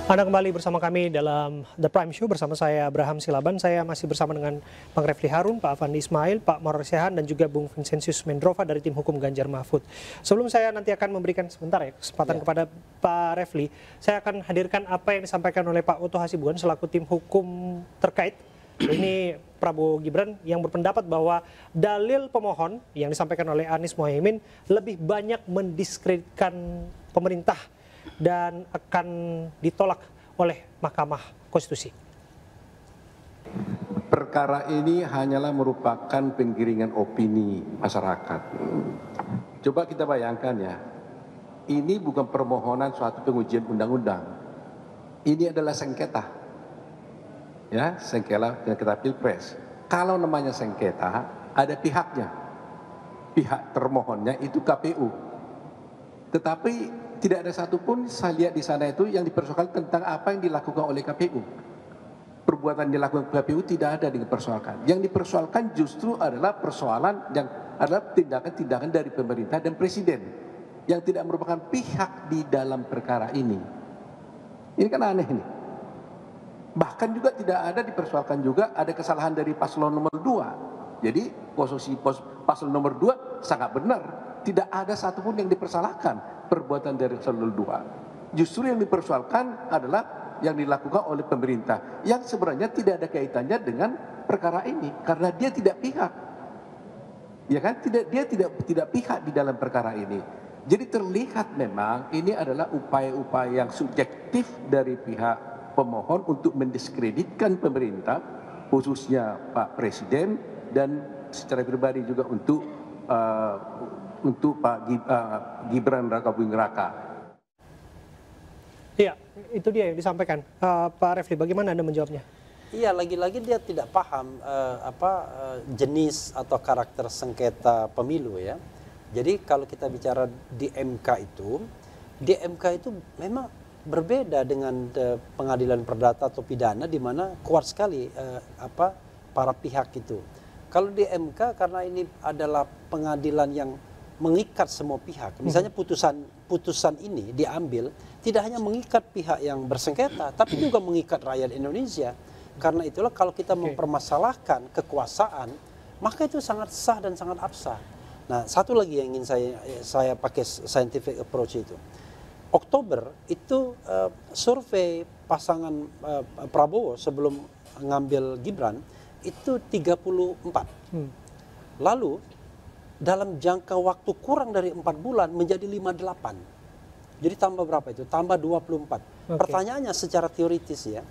Anda kembali bersama kami dalam The Prime Show bersama saya Abraham Silaban. Saya masih bersama dengan Bang Refli Harun, Pak Afandi Ismail, Pak Moror Siahaan, dan juga Bung Vincentius Mendrova dari tim hukum Ganjar Mahfud. Sebelum saya nanti akan memberikan sebentar kesempatan kepada Pak Refli, saya akan hadirkan apa yang disampaikan oleh Pak Oto Hasibuan selaku tim hukum terkait. Ini Prabowo Gibran yang berpendapat bahwa dalil pemohon yang disampaikan oleh Anies Mohaimin lebih banyak mendiskreditkan pemerintah dan akan ditolak oleh Mahkamah Konstitusi. Perkara ini hanyalah merupakan penggiringan opini masyarakat. Coba kita bayangkan ya, ini bukan permohonan suatu pengujian undang-undang. Ini adalah sengketa. Ya, sengketa Pilpres. Kalau namanya sengketa, ada pihaknya. Pihak termohonnya itu KPU. Tetapi tidak ada satupun saya lihat di sana itu yang dipersoalkan tentang apa yang dilakukan oleh KPU. Perbuatan yang dilakukan KPU tidak ada dipersoalkan. Yang dipersoalkan justru adalah persoalan yang adalah tindakan-tindakan dari pemerintah dan presiden yang tidak merupakan pihak di dalam perkara ini. Ini kan aneh nih. Bahkan juga tidak ada dipersoalkan juga ada kesalahan dari paslon nomor 2. Jadi posisi paslon nomor 2 sangat benar. Tidak ada satupun yang dipersalahkan perbuatan dari paslon 2. Justru yang dipersoalkan adalah yang dilakukan oleh pemerintah yang sebenarnya tidak ada kaitannya dengan perkara ini karena dia tidak pihak. Ya kan? Dia tidak pihak di dalam perkara ini. Jadi terlihat memang ini adalah upaya-upaya yang subjektif dari pihak pemohon untuk mendiskreditkan pemerintah, khususnya Pak Presiden dan secara pribadi juga untuk Pak Gibran Rakabuming Raka. Iya, itu dia yang disampaikan. Pak Refli, bagaimana Anda menjawabnya? Iya, lagi-lagi dia tidak paham jenis atau karakter sengketa pemilu ya. Jadi kalau kita bicara di MK itu memang berbeda dengan pengadilan perdata atau pidana di mana kuat sekali para pihak itu. Kalau di MK karena ini adalah pengadilan yang mengikat semua pihak. Misalnya putusan ini diambil tidak hanya mengikat pihak yang bersengketa, tapi juga mengikat rakyat Indonesia. Karena itulah kalau kita mempermasalahkan kekuasaan, maka itu sangat sah dan sangat absah. Nah, satu lagi yang ingin saya pakai scientific approach itu. Oktober itu survei pasangan Prabowo sebelum ngambil Gibran itu 34. Lalu dalam jangka waktu kurang dari 4 bulan menjadi 58. Jadi tambah berapa itu? Tambah 24. Pertanyaannya secara teoritis ya,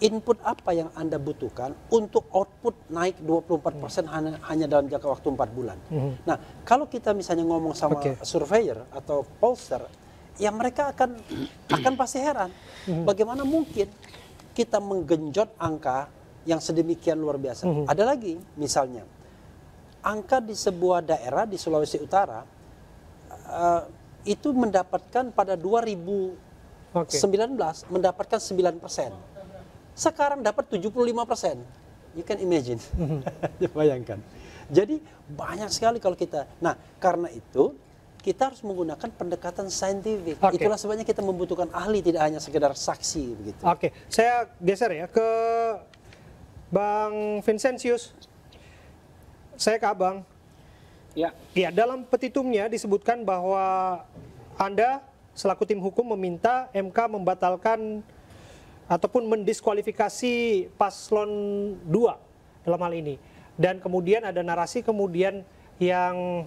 input apa yang Anda butuhkan untuk output naik 24% hanya dalam jangka waktu 4 bulan. Nah, kalau kita misalnya ngomong sama surveyor atau pollster, ya mereka akan pasti heran. Bagaimana mungkin kita menggenjot angka yang sedemikian luar biasa. Ada lagi misalnya, angka di sebuah daerah di Sulawesi Utara itu mendapatkan pada 2019 mendapatkan 9%. Sekarang dapat 75%. You can imagine. Bayangkan. Jadi banyak sekali kalau kita. Nah, karena itu kita harus menggunakan pendekatan saintifik. Itulah sebabnya kita membutuhkan ahli, tidak hanya sekedar saksi begitu. Saya geser ya ke Bang Vincentius. Saya ke Abang. Ya, dalam petitumnya disebutkan bahwa Anda selaku tim hukum meminta MK membatalkan ataupun mendiskualifikasi paslon 2 dalam hal ini. Dan kemudian ada narasi kemudian yang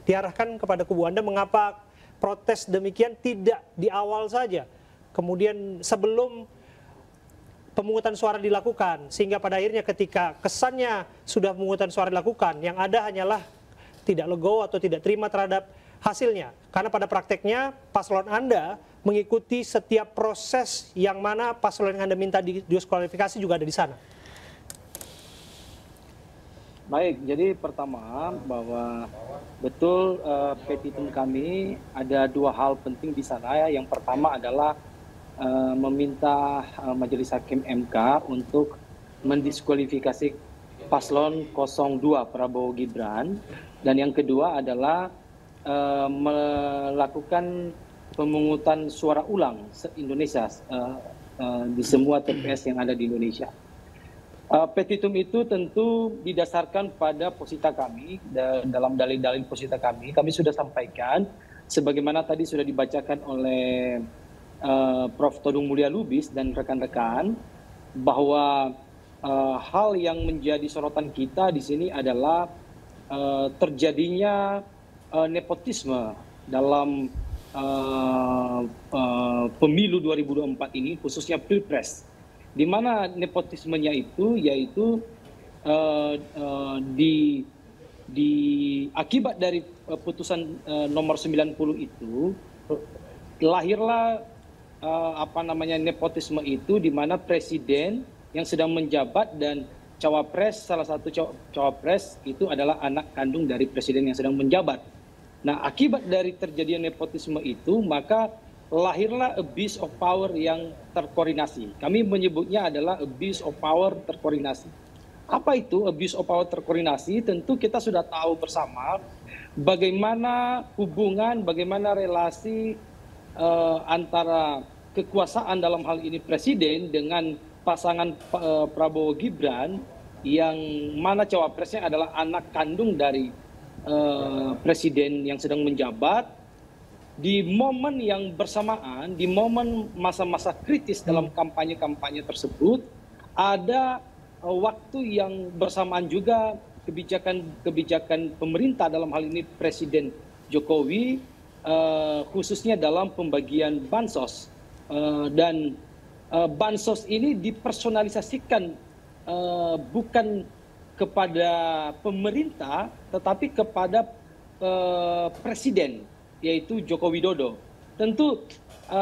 diarahkan kepada kubu Anda, mengapa protes demikian tidak di awal saja, kemudian sebelum pemungutan suara dilakukan, sehingga pada akhirnya ketika kesannya sudah pemungutan suara dilakukan, yang ada hanyalah tidak legowo atau tidak terima terhadap hasilnya. Karena pada prakteknya paslon Anda mengikuti setiap proses yang mana paslon yang Anda minta didiskualifikasi juga ada di sana. Baik, jadi pertama bahwa betul petitum kami ada 2 hal penting di sana. Yang pertama adalah meminta Majelis Hakim MK untuk mendiskualifikasi paslon 02 Prabowo Gibran, dan yang kedua adalah melakukan pemungutan suara ulang se-Indonesia di semua TPS yang ada di Indonesia. Petitum itu tentu didasarkan pada posita kami, dalam dalil-dalil posita kami sudah sampaikan, sebagaimana tadi sudah dibacakan oleh Prof. Todung Mulya Lubis dan rekan-rekan, bahwa hal yang menjadi sorotan kita di sini adalah terjadinya nepotisme dalam pemilu 2024 ini, khususnya Pilpres, di mana nepotismenya itu yaitu akibat dari putusan nomor 90 itu lahirlah nepotisme itu, di mana presiden yang sedang menjabat dan cawapres, salah satu cawapres itu adalah anak kandung dari presiden yang sedang menjabat. Nah, akibat dari terjadinya nepotisme itu, maka lahirlah abuse of power yang terkoordinasi. Kami menyebutnya adalah abuse of power terkoordinasi. Apa itu abuse of power terkoordinasi? Tentu kita sudah tahu bersama bagaimana hubungan, bagaimana relasi antara kekuasaan dalam hal ini presiden dengan pasangan Prabowo Gibran, yang mana cawapresnya adalah anak kandung dari presiden yang sedang menjabat. Di momen yang bersamaan, di momen masa-masa kritis dalam kampanye-kampanye tersebut, ada waktu yang bersamaan juga kebijakan pemerintah, dalam hal ini Presiden Jokowi, khususnya dalam pembagian bansos. Dan bansos ini dipersonalisasikan bukan kepada pemerintah, tetapi kepada presiden, yaitu Joko Widodo. Tentu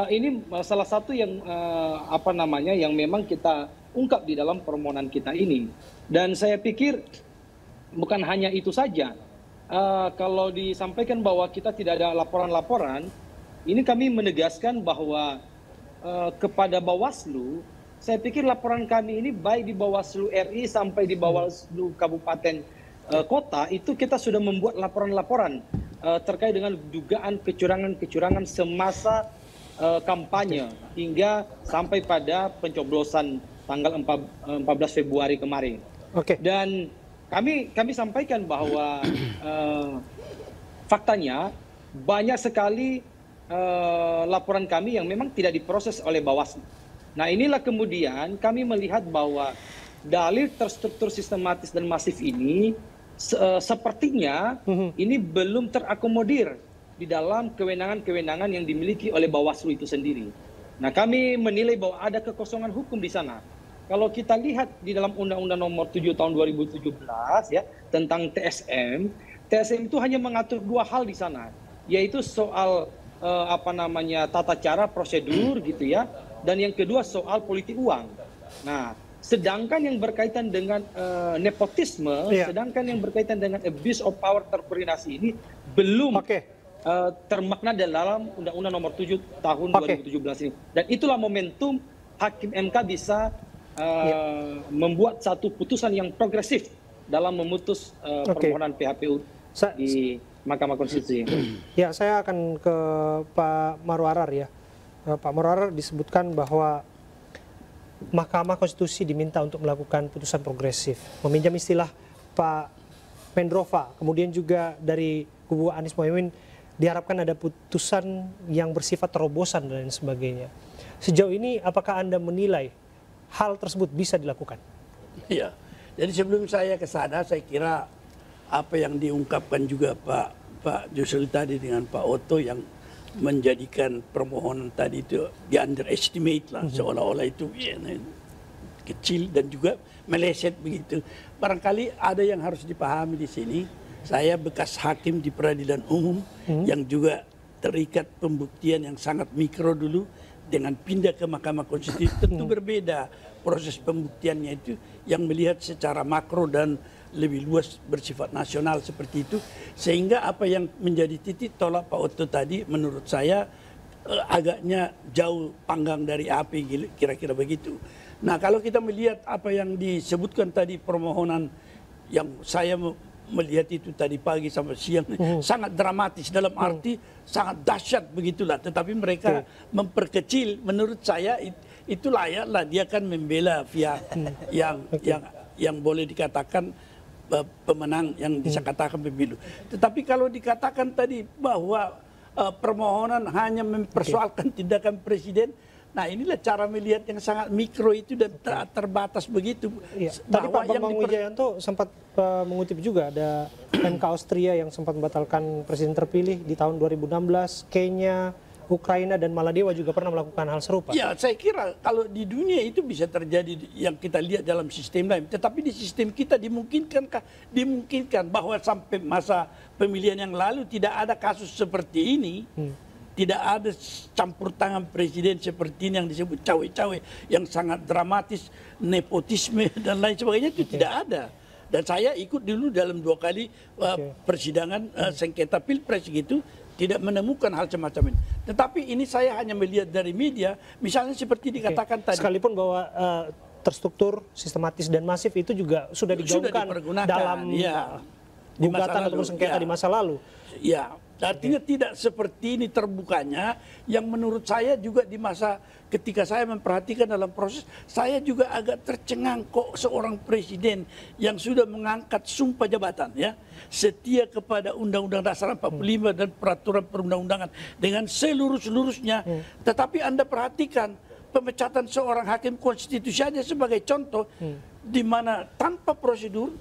ini salah satu yang yang memang kita ungkap di dalam permohonan kita ini. Dan saya pikir bukan hanya itu saja. Kalau disampaikan bahwa kita tidak ada laporan-laporan, ini kami menegaskan bahwa kepada Bawaslu, saya pikir laporan kami ini baik di Bawaslu RI sampai di Bawaslu Kabupaten Kota, itu kita sudah membuat laporan-laporan terkait dengan dugaan kecurangan-kecurangan semasa kampanye hingga sampai pada pencoblosan tanggal 14 Februari kemarin. Dan kami sampaikan bahwa faktanya banyak sekali laporan kami yang memang tidak diproses oleh Bawaslu. Nah, inilah kemudian kami melihat bahwa dalil terstruktur, sistematis dan masif ini sepertinya ini belum terakomodir di dalam kewenangan-kewenangan yang dimiliki oleh Bawaslu itu sendiri. Nah, kami menilai bahwa ada kekosongan hukum di sana. Kalau kita lihat di dalam Undang-Undang Nomor 7 Tahun 2017 ya tentang TSM itu hanya mengatur dua hal di sana, yaitu soal tata cara prosedur gitu ya, dan yang kedua soal politik uang. Nah, sedangkan yang berkaitan dengan nepotisme, sedangkan yang berkaitan dengan abuse of power terkoordinasi ini belum termakna dalam Undang-Undang Nomor 7 Tahun 2017 ini. Dan itulah momentum Hakim MK bisa membuat satu putusan yang progresif dalam memutus permohonan PHPU di Mahkamah Konstitusi. Ya, saya akan ke Pak Marwarar ya. Pak Marwarar disebutkan bahwa Mahkamah Konstitusi diminta untuk melakukan putusan progresif. Meminjam istilah Pak Mendrova, kemudian juga dari kubu Anies Mohaimin diharapkan ada putusan yang bersifat terobosan dan lain sebagainya. Sejauh ini apakah Anda menilai hal tersebut bisa dilakukan? Iya. Jadi sebelum saya ke sana, saya kira apa yang diungkapkan juga Pak Yusril tadi dengan Pak Otto yang menjadikan permohonan tadi itu di underestimate lah, seolah-olah itu kecil dan juga meleset begitu. Barangkali ada yang harus dipahami di sini. Saya bekas hakim di peradilan umum yang juga terikat pembuktian yang sangat mikro dulu, dengan pindah ke Mahkamah Konstitusi tentu berbeda proses pembuktiannya itu, yang melihat secara makro dan lebih luas bersifat nasional seperti itu, sehingga apa yang menjadi titik tolak Pak Otto tadi menurut saya agaknya jauh panggang dari api, kira-kira begitu. Nah, kalau kita melihat apa yang disebutkan tadi permohonan yang saya melihat itu tadi pagi sampai siang sangat dramatis dalam arti sangat dahsyat begitulah. Tetapi mereka memperkecil. Menurut saya itu layaklah dia kan membela pihak yang boleh dikatakan pemenang, yang bisa katakan pemilu. Tetapi kalau dikatakan tadi bahwa permohonan hanya mempersoalkan tindakan presiden, nah inilah cara melihat yang sangat mikro itu dan terbatas begitu. Tadi Pak Bambang Wijayanto sempat mengutip juga ada MK Austria yang sempat membatalkan presiden terpilih di tahun 2016, Kenya, Ukraina dan Maladewa juga pernah melakukan hal serupa. Ya, saya kira kalau di dunia itu bisa terjadi yang kita lihat dalam sistem lain. Tetapi di sistem kita dimungkinkankah? Dimungkinkan bahwa sampai masa pemilihan yang lalu tidak ada kasus seperti ini. Tidak ada campur tangan presiden seperti ini yang disebut cawe-cawe yang sangat dramatis, nepotisme dan lain sebagainya itu tidak ada. Dan saya ikut dulu dalam 2 kali persidangan sengketa pilpres gitu, tidak menemukan hal semacam ini. Tetapi ini saya hanya melihat dari media, misalnya seperti dikatakan tadi. Sekalipun bahwa terstruktur, sistematis dan masif itu juga sudah digaungkan dalam gugatan ataupun sengketa di masa lalu. Ya, artinya tidak seperti ini terbukanya, yang menurut saya juga di masa ketika saya memperhatikan dalam proses, saya juga agak tercengang kok seorang presiden yang sudah mengangkat sumpah jabatan, ya, setia kepada Undang-Undang Dasar 45 dan peraturan perundang-undangan dengan seluruh-seluruhnya. Tetapi Anda perhatikan pemecatan seorang hakim konstitusi aja sebagai contoh, di mana tanpa prosedur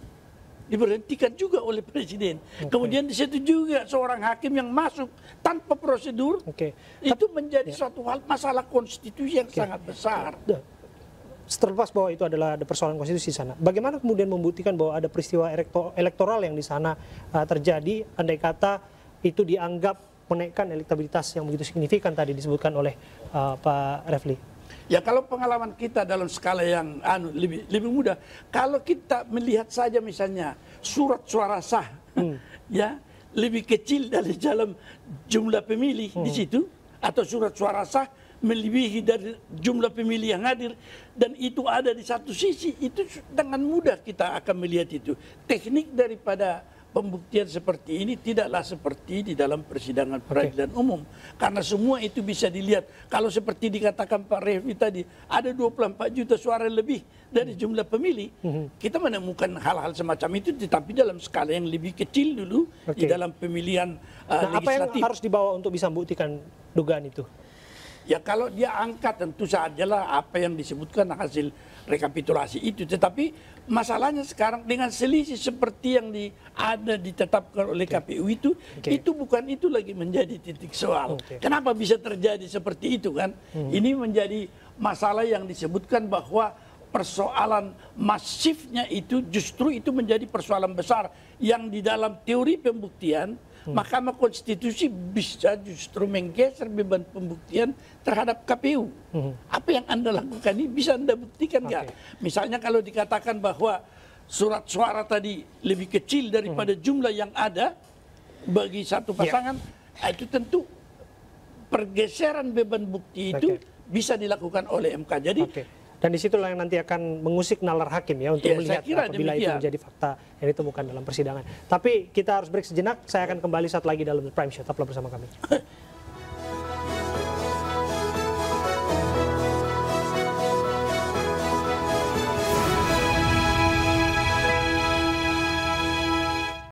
diberhentikan juga oleh presiden. Kemudian di situ juga seorang hakim yang masuk tanpa prosedur, itu menjadi suatu hal masalah konstitusi yang sangat besar. Terlepas bahwa itu adalah ada persoalan konstitusi di sana, bagaimana kemudian membuktikan bahwa ada peristiwa elektoral yang di sana terjadi, andai kata itu dianggap menaikkan elektabilitas yang begitu signifikan tadi disebutkan oleh Pak Refli? Ya, kalau pengalaman kita dalam skala yang lebih mudah, kalau kita melihat saja misalnya surat suara sah, ya, lebih kecil dari dalam jumlah pemilih di situ, atau surat suara sah melebihi dari jumlah pemilih yang hadir, dan itu ada di satu sisi, itu dengan mudah kita akan melihat itu. Teknik daripada pembuktian seperti ini tidaklah seperti di dalam persidangan peradilan umum, karena semua itu bisa dilihat. Kalau seperti dikatakan Pak Refli tadi, ada 24 juta suara lebih dari jumlah pemilih, kita menemukan hal-hal semacam itu, tetapi dalam skala yang lebih kecil dulu di dalam pemilihan legislatif. Apa yang harus dibawa untuk bisa membuktikan dugaan itu? Ya, kalau dia angkat tentu sajalah apa yang disebutkan hasil rekapitulasi itu. Tetapi masalahnya sekarang dengan selisih seperti yang ada ditetapkan oleh KPU itu bukan itu lagi menjadi titik soal. Kenapa bisa terjadi seperti itu kan? Ini menjadi masalah yang disebutkan bahwa persoalan masifnya itu justru itu menjadi persoalan besar yang di dalam teori pembuktian Mahkamah Konstitusi bisa justru menggeser beban pembuktian terhadap KPU. Apa yang Anda lakukan ini bisa Anda buktikan nggak? Misalnya kalau dikatakan bahwa surat suara tadi lebih kecil daripada jumlah yang ada bagi satu pasangan, itu tentu pergeseran beban bukti itu bisa dilakukan oleh MK. Jadi dan disitulah yang nanti akan mengusik nalar hakim ya untuk melihat apabila itu menjadi fakta yang ditemukan dalam persidangan. Tapi kita harus break sejenak, saya akan kembali saat lagi dalam Prime Show. Tetaplah bersama kami.